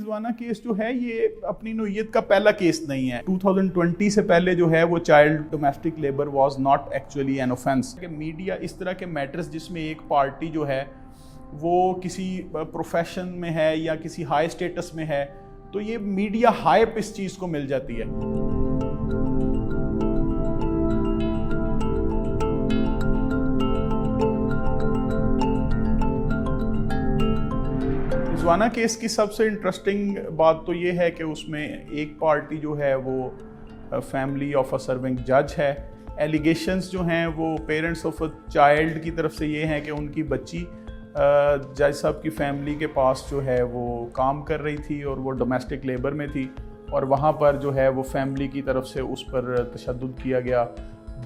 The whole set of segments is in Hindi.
रिजवाना केस जो है ये अपनी नोयत का पहला केस नहीं है। 2020 से पहले जो है वो child domestic labour was not actually an offence. Media इस तरह के मैटर्स जिसमें एक पार्टी जो है वो किसी प्रोफेशन में है या किसी हाई स्टेटस में है, तो ये मीडिया हाइप इस चीज़ को मिल जाती है। रिजवाना केस की सबसे इंटरेस्टिंग बात तो ये है कि उसमें एक पार्टी जो है वो फैमिली ऑफ अ सर्विंग जज है। एलिगेशंस जो हैं वो पेरेंट्स ऑफ अ चाइल्ड की तरफ से ये हैं कि उनकी बच्ची जज साहब की फैमिली के पास जो है वो काम कर रही थी और वो डोमेस्टिक लेबर में थी, और वहाँ पर जो है वो फैमिली की तरफ से उस पर तशद्दुद किया गया।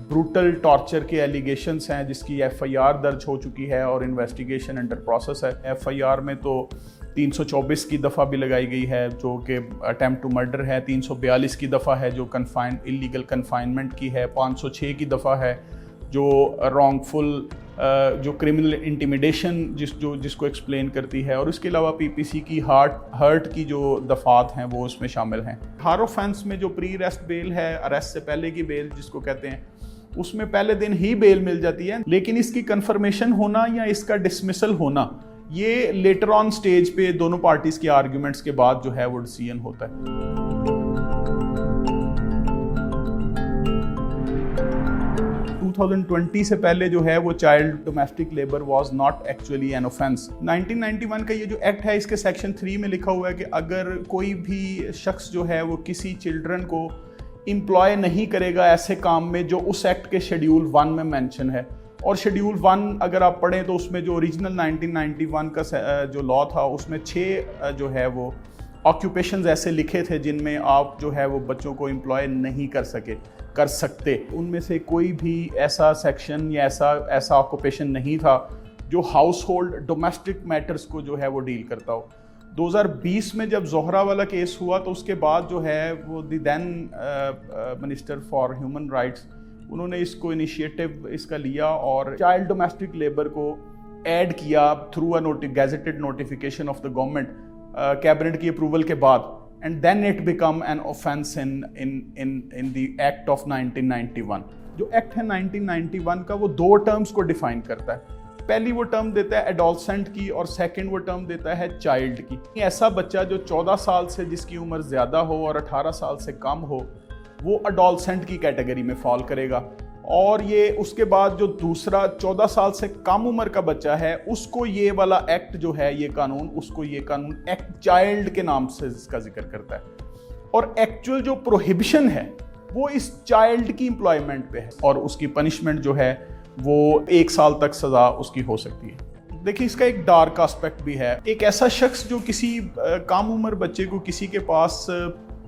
ब्रूटल टॉर्चर के एलिगेशंस हैं जिसकी FIR दर्ज हो चुकी है और इन्वेस्टिगेशन अंडर प्रोसेस है। FIR में तो 324 की दफ़ा भी लगाई गई है जो कि अटेम्प्ट टू मर्डर है, 342 की दफ़ा है जो इलीगल कन्फाइनमेंट की है, 506 की दफ़ा है जो रॉन्गफुल जो क्रिमिनल इंटिमिडेशन जिसको एक्सप्लेन करती है, और इसके अलावा PPC की हर्ट की जो दफ़ात हैं वो उसमें शामिल हैं। हर ऑफेंस में जो प्री अरेस्ट बेल है, अरेस्ट से पहले की बेल जिसको कहते हैं, उसमें पहले दिन ही बेल मिल जाती है, लेकिन इसकी कन्फर्मेशन होना या इसका डिसमिसल होना ये लेटर ऑन स्टेज पे दोनों पार्टीज के आर्ग्यूमेंट्स के बाद जो है वो डिसीजन होता है। 2020 से पहले जो है वो child domestic labour was not actually an offence. 1991 का ये जो एक्ट है इसके सेक्शन 3 में लिखा हुआ है कि अगर कोई भी शख्स जो है वो किसी चिल्ड्रन को एम्प्लॉय नहीं करेगा ऐसे काम में जो उस एक्ट के शेड्यूल 1 में मेंशन है, और शेड्यूल 1 अगर आप पढ़ें तो उसमें जो ओरिजिनल 1991 का जो लॉ था उसमें 6 जो है वो ऑक्यूपेशंस ऐसे लिखे थे जिनमें आप जो है वो बच्चों को एम्प्लॉय नहीं कर सकते। उनमें से कोई भी ऐसा सेक्शन या ऐसा ऑक्यूपेशन नहीं था जो हाउस होल्ड डोमेस्टिक मैटर्स को जो है वो डील करता हो। 2020 में जब जोहरा वाला केस हुआ तो उसके बाद जो है वो the then minister for human rights उन्होंने इसको इनिशिएटिव इसका लिया और चाइल्ड डोमेस्टिक लेबर को ऐड किया through a gazetted notification of the government cabinet की अप्रूवल के बाद, and then it become an offence in the act of 1991। जो एक्ट है 1991 का वो 2 टर्म्स को डिफाइन करता है। पहली वो टर्म देता है एडोलसेंट की और सेकंड वो टर्म देता है चाइल्ड की। ऐसा बच्चा जो 14 साल से जिसकी उम्र ज़्यादा हो और 18 साल से कम हो वो एडोलसेंट की कैटेगरी में फॉल करेगा, और ये उसके बाद जो दूसरा 14 साल से कम उम्र का बच्चा है उसको ये वाला एक्ट जो है ये कानून एक्ट चाइल्ड के नाम से इसका जिक्र करता है, और एक्चुअल जो प्रोहिबिशन है वो इस चाइल्ड की एम्प्लॉयमेंट पे है, और उसकी पनिशमेंट जो है वो 1 साल तक सज़ा उसकी हो सकती है। देखिए इसका एक डार्क एस्पेक्ट भी है। एक ऐसा शख्स जो किसी कम उम्र बच्चे को किसी के पास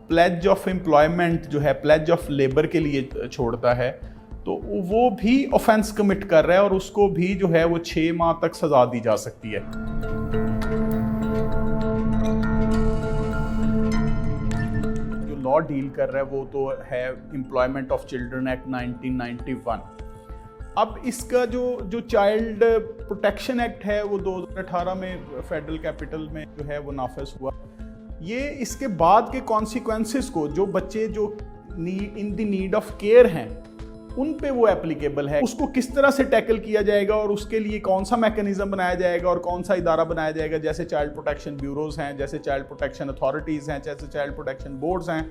प्लेज ऑफ एम्प्लॉयमेंट जो है प्लेज ऑफ लेबर के लिए छोड़ता है तो वो भी ऑफेंस कमिट कर रहा है और उसको भी जो है वो 6 माह तक सजा दी जा सकती है। जो लॉ डील कर रहा है वो तो है एम्प्लॉयमेंट ऑफ चिल्ड्रन एक्ट 1991। अब इसका जो चाइल्ड प्रोटेक्शन एक्ट है वो 2018 में फेडरल कैपिटल में जो है वो नाफिज हुआ। ये इसके बाद के कॉन्सिक्वेंसेस को जो बच्चे जो in the need of care हैं उन पे वो एप्लीकेबल है, उसको किस तरह से टैकल किया जाएगा और उसके लिए कौन सा मैकेनिज्म बनाया जाएगा और कौन सा इदारा बनाया जाएगा, जैसे चाइल्ड प्रोटेक्शन ब्यूरोज हैं, जैसे चाइल्ड प्रोटेक्शन अथॉरिटीज़ हैं, जैसे चाइल्ड प्रोटेक्शन बोर्ड्स हैं,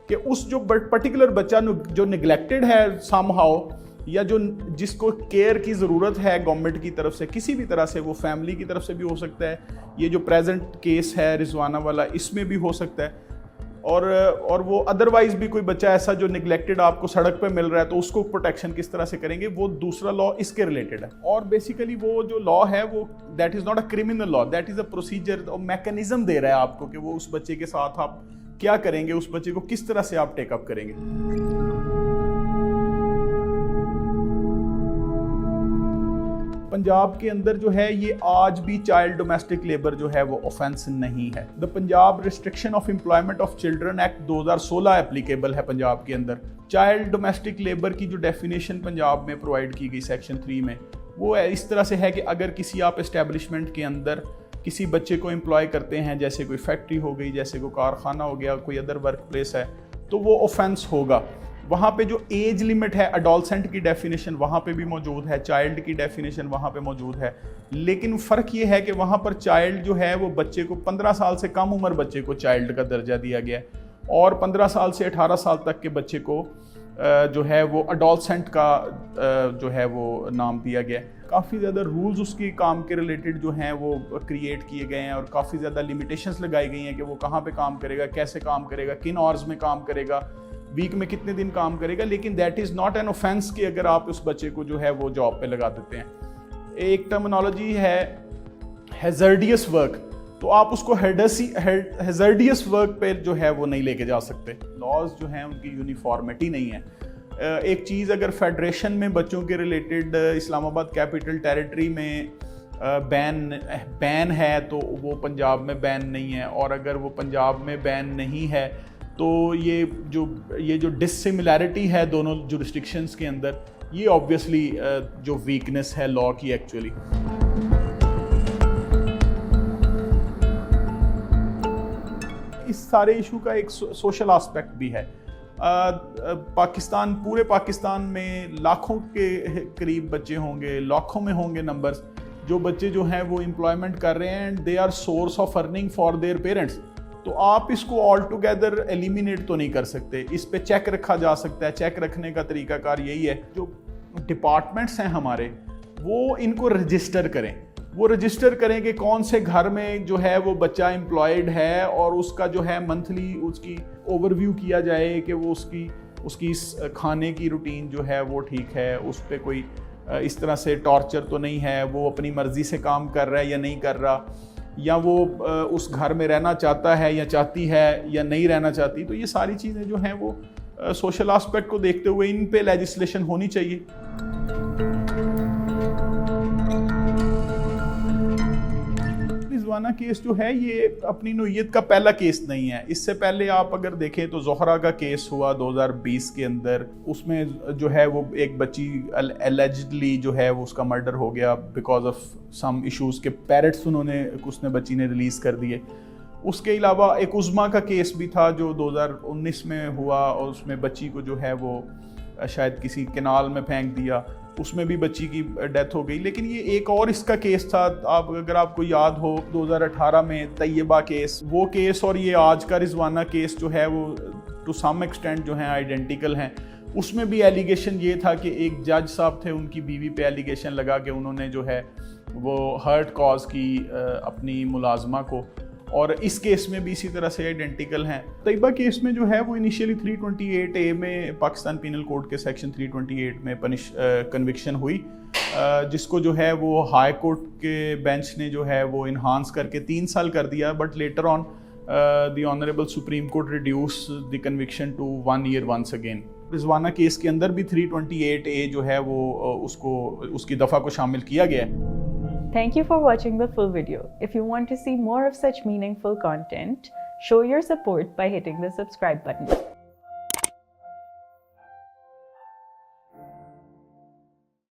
कि उस जो पर्टिकुलर बच्चा जो निगलेक्टेड है समहाउ या जो जिसको केयर की ज़रूरत है गवर्नमेंट की तरफ से किसी भी तरह से, वो फैमिली की तरफ से भी हो सकता है, ये जो प्रेजेंट केस है रिजवाना वाला इसमें भी हो सकता है, और वो अदरवाइज भी कोई बच्चा ऐसा जो निगलेक्टेड आपको सड़क पे मिल रहा है तो उसको प्रोटेक्शन किस तरह से करेंगे, वो दूसरा लॉ इसके रिलेटेड है। और बेसिकली वो जो लॉ है वो that is not a criminal law, that is a procedure और मैकेनिज्म दे रहा है आपको कि वो उस बच्चे के साथ आप क्या करेंगे, उस बच्चे को किस तरह से आप टेकअप करेंगे। पंजाब के अंदर जो है ये आज भी चाइल्ड डोमेस्टिक लेबर जो है वो ऑफेंस नहीं है। The Punjab restriction of employment of children act 2016 applicable है पंजाब के अंदर। चाइल्ड डोमेस्टिक लेबर की जो डेफिनेशन पंजाब में प्रोवाइड की गई सेक्शन 3 में वो इस तरह से है कि अगर किसी आप एस्टेब्लिशमेंट के अंदर किसी बच्चे को एम्प्लॉय करते हैं, जैसे कोई फैक्ट्री हो गई, जैसे कोई कारखाना हो गया, कोई अदर वर्क प्लेस है, तो वो ऑफेंस होगा। वहाँ पे जो एज लिमिट है, अडोलसेंट की डेफिनेशन वहाँ पे भी मौजूद है, चाइल्ड की डेफिनेशन वहाँ पे मौजूद है, लेकिन फ़र्क ये है कि वहाँ पर चाइल्ड जो है वो बच्चे को 15 साल से कम उम्र बच्चे को चाइल्ड का दर्जा दिया गया है, और 15 साल से 18 साल तक के बच्चे को जो है वो अडोलसेंट का जो है वो नाम दिया गया है। काफ़ी ज़्यादा रूल्स उसकी काम के रिलेटेड जो हैं वो क्रिएट किए गए हैं, और काफ़ी ज़्यादा लिमिटेशंस लगाई गई हैं कि वो कहाँ पे काम करेगा, कैसे काम करेगा, किन आवर्स में काम करेगा, वीक में कितने दिन काम करेगा। लेकिन that is not an offence कि अगर आप उस बच्चे को जो है वो जॉब पे लगा देते हैं। एक टर्मिनोलॉजी है हैज़ार्डियस वर्क, तो आप उसको हैज़ार्डियस वर्क पे जो है वो नहीं लेके जा सकते। लॉज जो हैं उनकी यूनिफॉर्मिटी नहीं है। एक चीज़ अगर फेडरेशन में बच्चों के रिलेटेड इस्लामाबाद कैपिटल टेरिटरी में बैन है तो वो पंजाब में बैन नहीं है, और अगर वो पंजाब में बैन नहीं है तो ये जो डिसिमिलैरिटी है दोनों जुरिस्डिक्शंस के अंदर, ये ऑब्वियसली जो वीकनेस है लॉ की एक्चुअली। इस सारे इशू का एक सोशल एस्पेक्ट भी है। पूरे पाकिस्तान में लाखों के करीब बच्चे होंगे, लाखों में होंगे नंबर्स, जो बच्चे जो हैं वो एम्प्लॉयमेंट कर रहे हैं and they are source of earning for their parents. तो आप इसको ऑल टुगेदर एलिमिनेट तो नहीं कर सकते, इस पे चेक रखा जा सकता है। चेक रखने का तरीकाकार यही है, जो डिपार्टमेंट्स हैं हमारे वो इनको रजिस्टर करें। वो रजिस्टर करें कि कौन से घर में जो है वो बच्चा एम्प्लॉयड है, और उसका जो है मंथली उसकी ओवरव्यू किया जाए कि वो उसकी खाने की रूटीन जो है वो ठीक है, उस पर कोई इस तरह से टॉर्चर तो नहीं है, वो अपनी मर्ज़ी से काम कर रहा है या नहीं कर रहा, या वो उस घर में रहना चाहता है या चाहती है या नहीं रहना चाहती। तो ये सारी चीज़ें जो हैं वो सोशल एस्पेक्ट को देखते हुए इन पे लेजिस्लेशन होनी चाहिए। रिजवाना केस जो है ये अपनी नौइयत का पहला केस नहीं है। इससे पहले आप अगर देखें तो ज़ोहरा का केस हुआ 2020 के अंदर, उसमें जो है वो एक बच्ची एलिजिडली जो है वो उसका मर्डर हो गया बिकॉज ऑफ सम इश्यूज़ के पैरेट्स उसने बच्ची ने रिलीज़ कर दिए। उसके अलावा एक उज़्मा का केस भी था जो 2019 में हुआ, और उसमें बच्ची को जो है वो शायद किसी केनाल में फेंक दिया, उसमें भी बच्ची की डेथ हो गई। लेकिन ये एक और इसका केस था, अगर आपको याद हो 2018 में तैयबा केस, वो केस और ये आज का रिजवाना केस जो है वो टू सम एक्सटेंट जो है आइडेंटिकल हैं। उसमें भी एलिगेशन ये था कि एक जज साहब थे, उनकी बीवी पे एलिगेशन लगा कि उन्होंने जो है वो हर्ट कॉज की अपनी मुलाजमा को, और इस केस में भी इसी तरह से आइडेंटिकल हैं। तैयबा केस में जो है वो इनिशियली 328A में पाकिस्तान पीनल कोड के सेक्शन 328 में कन्विक्शन हुई, जिसको जो है वो हाई कोर्ट के बेंच ने जो है वो इन्हांस करके 3 साल कर दिया, but later on the honourable supreme court reduce the conviction to 1 year once again. Rizwana case के अंदर भी 328A जो है वो उसकी दफ़ा को शामिल किया गया है। Thank you for watching the full video. If you want to see more of such meaningful content, show your support by hitting the subscribe button.